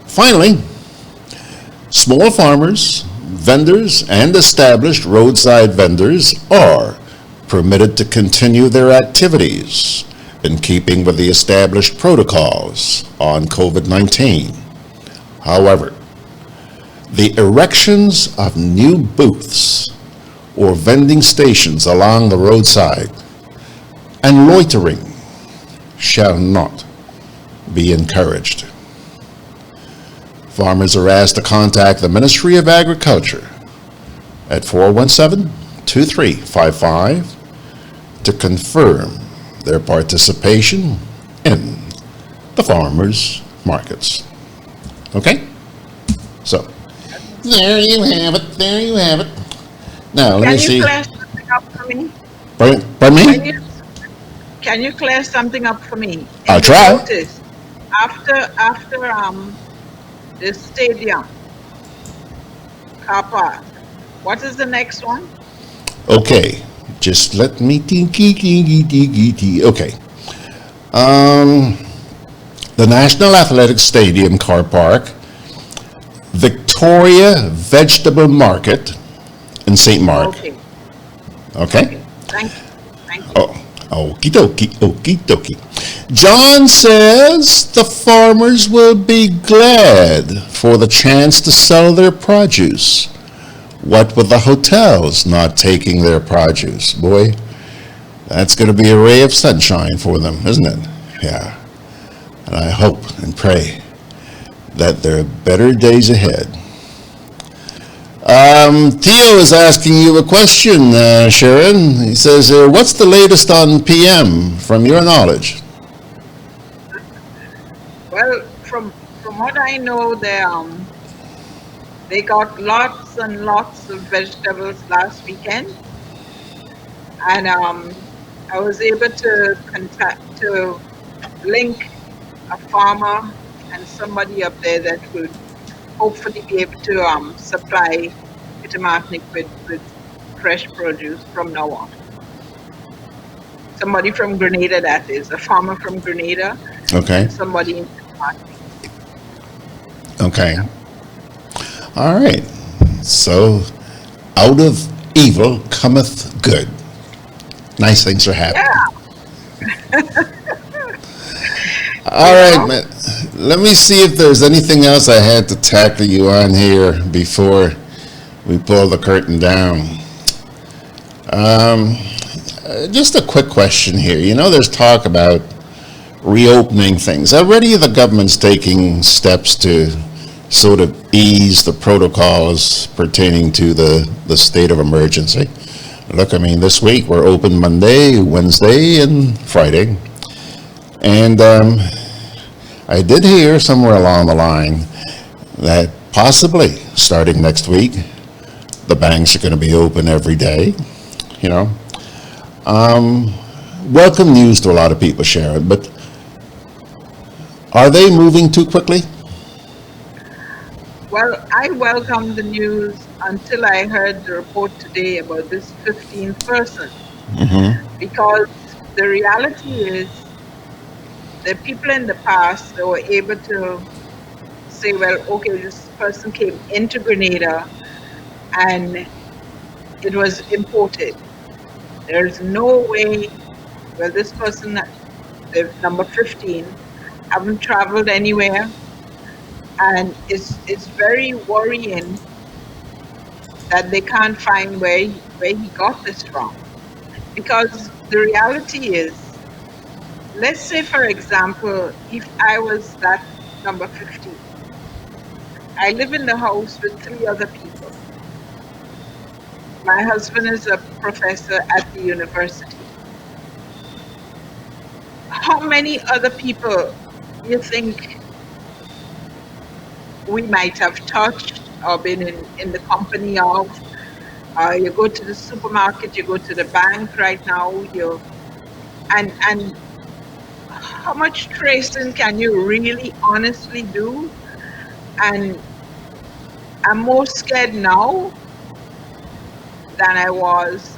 A: Finally, small farmers, vendors, and established roadside vendors are permitted to continue their activities in keeping with the established protocols on COVID-19. However, the erections of new booths or vending stations along the roadside and loitering shall not be encouraged. Farmers are asked to contact the Ministry of Agriculture at 417-2355 to confirm their participation in the farmers' markets. Okay? So, there you have it. There you have it. Now, let me see.
B: Can you clear something up for me?
A: Pardon me?
B: Can you clear something up for me?
A: I'll try.
B: Notice, after the stadium car park, what is the next one?
A: Okay, just let me think. Okay. The National Athletic Stadium car park, Victoria Vegetable Market in St. Mark.
B: Okay.
A: Okay?
B: Thank you. Thank you.
A: Oh, okie dokie. John says the farmers will be glad for the chance to sell their produce. What with the hotels not taking their produce? Boy, that's going to be a ray of sunshine for them, isn't it? Yeah. And I hope and pray that there are better days ahead. Theo is asking you a question, Sherron. He says, what's the latest on PM from your knowledge?
B: Well, from what I know, they got lots and lots of vegetables last weekend, and I was able to link a farmer and somebody up there that would hopefully be able to supply Martinique with fresh produce from now on. Somebody from Grenada, that is, a farmer from Grenada.
A: Okay.
B: Somebody in Martinique.
A: Okay. All right. So, out of evil cometh good. Nice things are happening.
B: Yeah.
A: All right, man. Let me see if there's anything else I had to tackle you on here before we pull the curtain down. Just a quick question here. You know, there's talk about reopening things. Already the government's taking steps to sort of ease the protocols pertaining to the state of emergency. Look, I mean, this week we're open Monday, Wednesday, and Friday. And I did hear somewhere along the line that possibly starting next week, the banks are going to be open every day, you know. Welcome news to a lot of people, Sherron, but are they moving too quickly?
B: Well, I welcomed the news until I heard the report today about this 15th person.
A: Mm-hmm.
B: Because the reality is, the people in the past that were able to say, well, okay, this person came into Grenada and it was imported. There's no way, well, this person, the number 15, haven't traveled anywhere, and it's very worrying that they can't find where he got this from. Because the reality is, let's say, for example, if I was that number 15, I live in the house with 3 other people. My husband is a professor at the university. How many other people you think we might have touched or been in the company of? You go to the supermarket, you go to the bank right now, and how much tracing can you really honestly do? And I'm more scared now than I was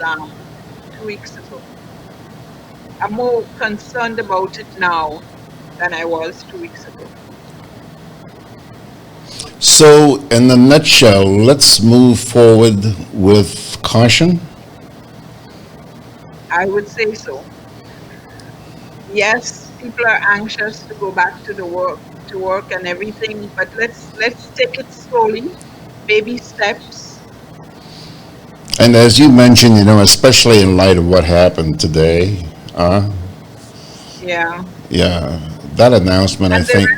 B: 2 weeks ago. I'm more concerned about it now than I was 2 weeks ago.
A: So, in a nutshell, let's move forward with caution.
B: I would say so. Yes, people are anxious to go back to work and everything, but let's take it slowly, baby steps.
A: And as you mentioned, especially in light of what happened today,
B: Yeah.
A: yeah, that announcement, I think,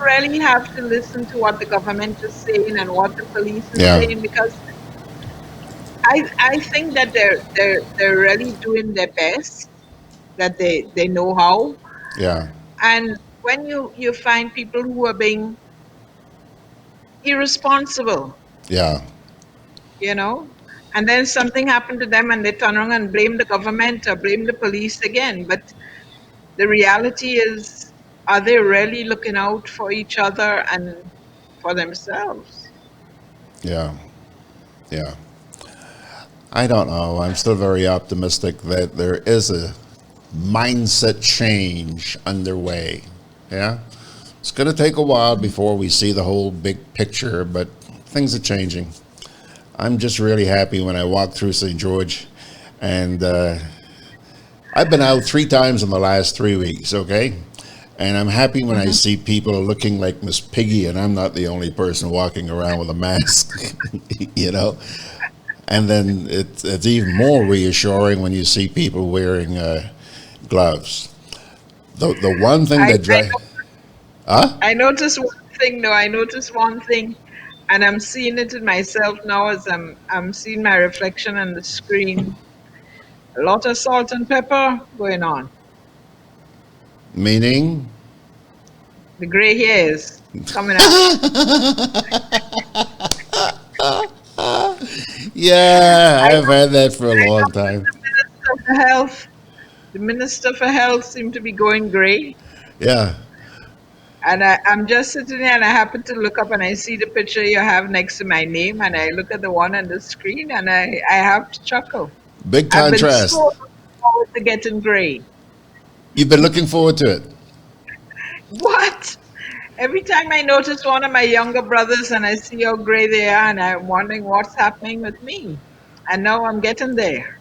B: Really have to listen to what the government is saying and what the police is
A: Yeah.
B: saying, because I think that they're really doing their best, that they know how.
A: yeah,
B: And when you find people who are being irresponsible,
A: yeah,
B: and then something happened to them and they turn around and blame the government or blame the police again. But the reality is, are they really looking out for each other and for themselves?
A: yeah, yeah. I don't know. I'm still very optimistic that there is a mindset change underway. Yeah. It's going to take a while before we see the whole big picture, but things are changing. I'm just really happy when I walk through St. George, and I've been out 3 times in the last 3 weeks, okay? And I'm happy when I see people looking like Miss Piggy, and I'm not the only person walking around with a mask, And then it's even more reassuring when you see people wearing gloves. The one thing that
B: I noticed one thing, though. I noticed one thing, and I'm seeing it in myself now as I'm seeing my reflection on the screen. A lot of salt and pepper going on.
A: Meaning?
B: The gray hairs coming out.
A: Yeah, I've had that for a long time.
B: The Minister for Health seemed to be going gray.
A: Yeah.
B: And I'm just sitting there and I happen to look up and I see the picture you have next to my name, and I look at the one on the screen and I have to chuckle.
A: Big
B: I've been
A: contrast.
B: so looking forward to getting gray.
A: You've been looking forward to it.
B: What? Every time I notice one of my younger brothers and I see how gray they are, and I'm wondering what's happening with me. And now I'm getting there.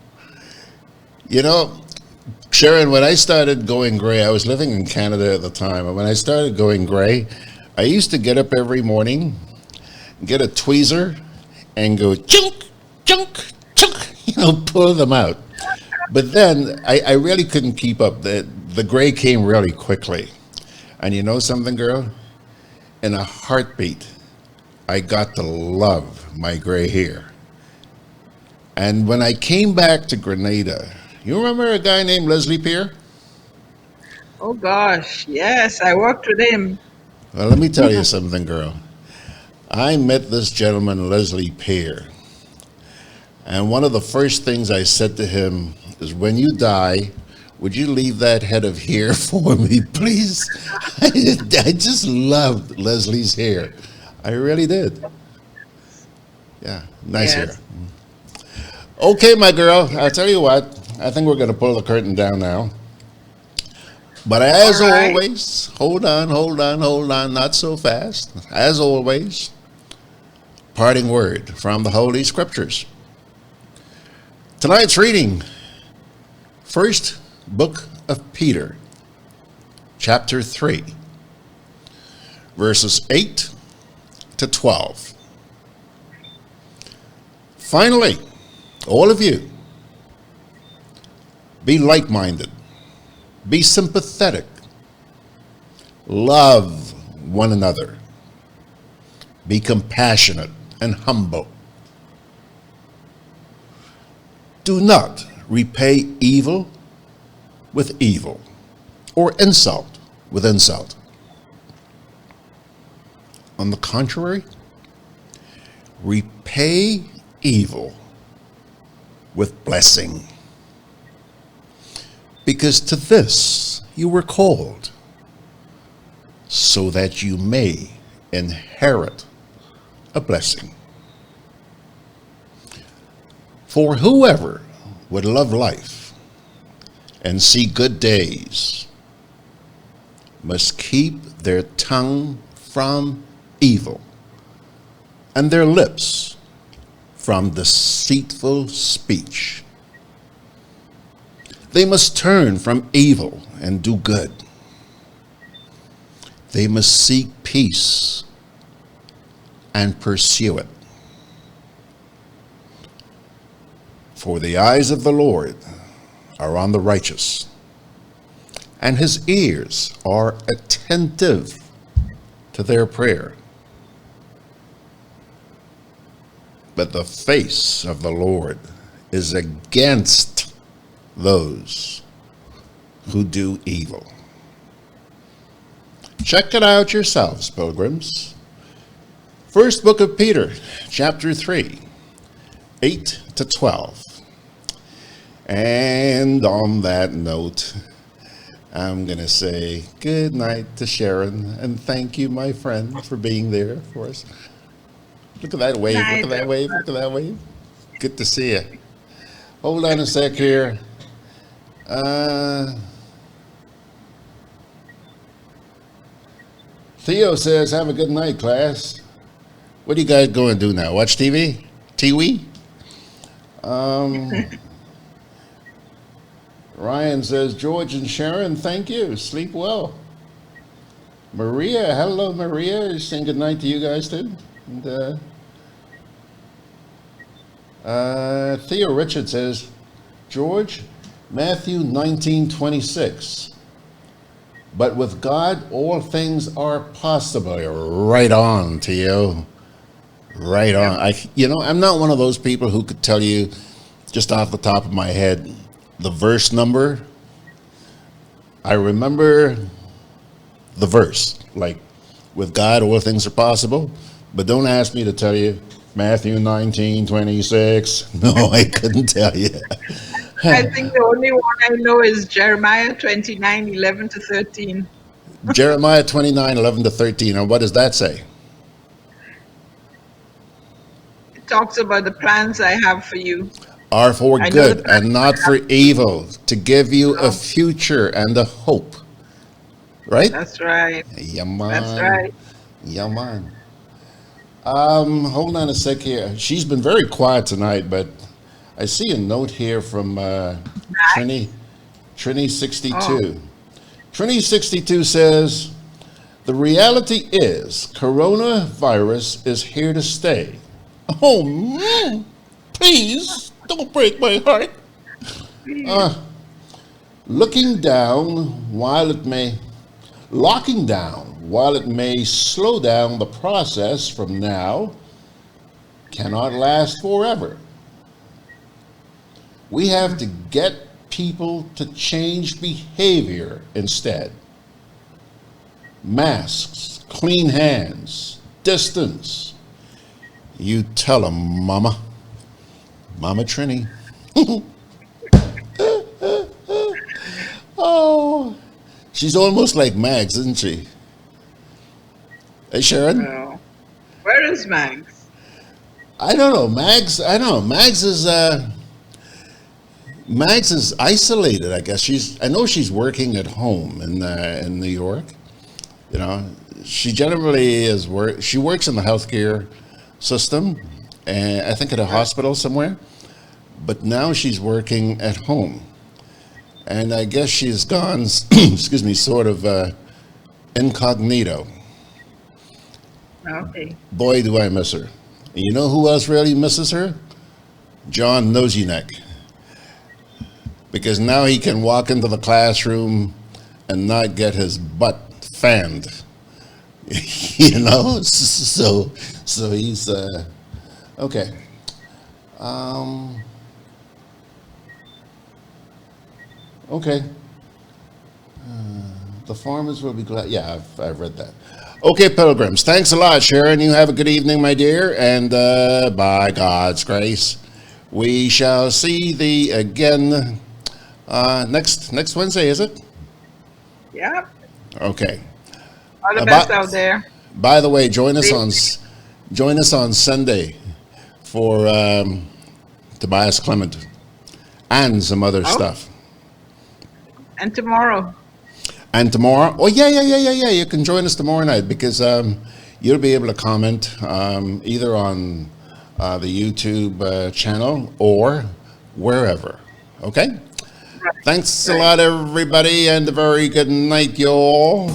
A: Sherron, when I started going gray, I was living in Canada at the time, and when I started going gray, I used to get up every morning, get a tweezer, and go chunk, chunk, chunk, pull them out. But then I really couldn't keep up. The gray came really quickly. And you know something, girl? In a heartbeat, I got to love my gray hair. And when I came back to Grenada, you remember a guy named Leslie Pierre?
B: Oh gosh, yes, I worked with him.
A: Well, let me tell you something, girl. I met this gentleman, Leslie Pierre. And one of the first things I said to him is, when you die, would you leave that head of hair for me, please? I just loved Leslie's hair. I really did. Yeah, nice hair. Okay, my girl, I'll tell you what. I think we're going to pull the curtain down now. But as always, hold on, not so fast. As always, parting word from the Holy Scriptures. Tonight's reading, First Book of Peter, chapter 3, verses 8 to 12. Finally, all of you, be like-minded, be sympathetic, love one another, be compassionate and humble. Do not repay evil with evil or insult with insult. On the contrary, repay evil with blessing, because to this you were called, so that you may inherit a blessing. For whoever would love life and see good days must keep their tongue from evil and their lips from deceitful speech. They must turn from evil and do good. They must seek peace and pursue it. For the eyes of the Lord are on the righteous, and his ears are attentive to their prayer. But the face of the Lord is against those who do evil. Check it out yourselves, pilgrims. First book of Peter, chapter 3, 8 to 12. And on that note, I'm going to say good night to Sherron, and thank you, my friend, for being there for us. Look at that wave, look at that wave, look at that wave. Good to see you. Hold on a sec here. Theo says, have a good night, class. What are you guys going to do now? Watch TV? TV? Ryan says, George and Sharon, thank you. Sleep well. Maria, hello, Maria. Saying good night to you guys, too. And, Theo Richard says, George, Matthew 19:26. But with God, all things are possible. Right on, Theo. Right on. I'm not one of those people who could tell you just off the top of my head the verse number. I remember the verse, like, with God, all things are possible. But don't ask me to tell you Matthew 19:26. No, I couldn't tell you.
B: I think the only one I know is Jeremiah 29:11 to 13.
A: Jeremiah 29:11 to 13. And what does that say?
B: It talks about the plans I have for you.
A: Are for good and not for evil, to give you a future and a hope. Right?
B: That's right.
A: Yeah, man.
B: That's right.
A: Yeah, man. Hold on a sec here. She's been very quiet tonight, but I see a note here from Trini62.
B: Oh.
A: Trini62 says, the reality is coronavirus is here to stay. Oh, man. Please, don't break my heart. Locking down while it may slow down the process from now cannot last forever. We have to get people to change behavior instead. Masks, clean hands, distance. You tell them, Mama. Mama Trini. Oh, she's almost like Mags, isn't she? Hey, Sharon?
B: No. Where is Mags?
A: I don't know. Mags is isolated, I guess. I know she's working at home in New York. You know, she generally she works in the healthcare system, and I think at a hospital somewhere. But now she's working at home, and I guess she's gone, excuse me, sort of incognito.
B: Okay.
A: Boy, do I miss her. And you know who else really misses her? John Nosy Neck, because now he can walk into the classroom and not get his butt fanned. You know, so he's okay. Okay. The farmers will be glad. Yeah, I've read that. Okay, pilgrims. Thanks a lot, Sherron. You have a good evening, my dear, and by God's grace, we shall see thee again next Wednesday. Is it?
B: Yeah.
A: Okay.
B: All the best out there.
A: By the way, join us on Sunday for Tobias Clement and some other stuff.
B: And tomorrow.
A: And tomorrow, oh yeah, you can join us tomorrow night, because you'll be able to comment either on the YouTube channel or wherever. Okay? Thanks a lot, everybody, and a very good night, y'all.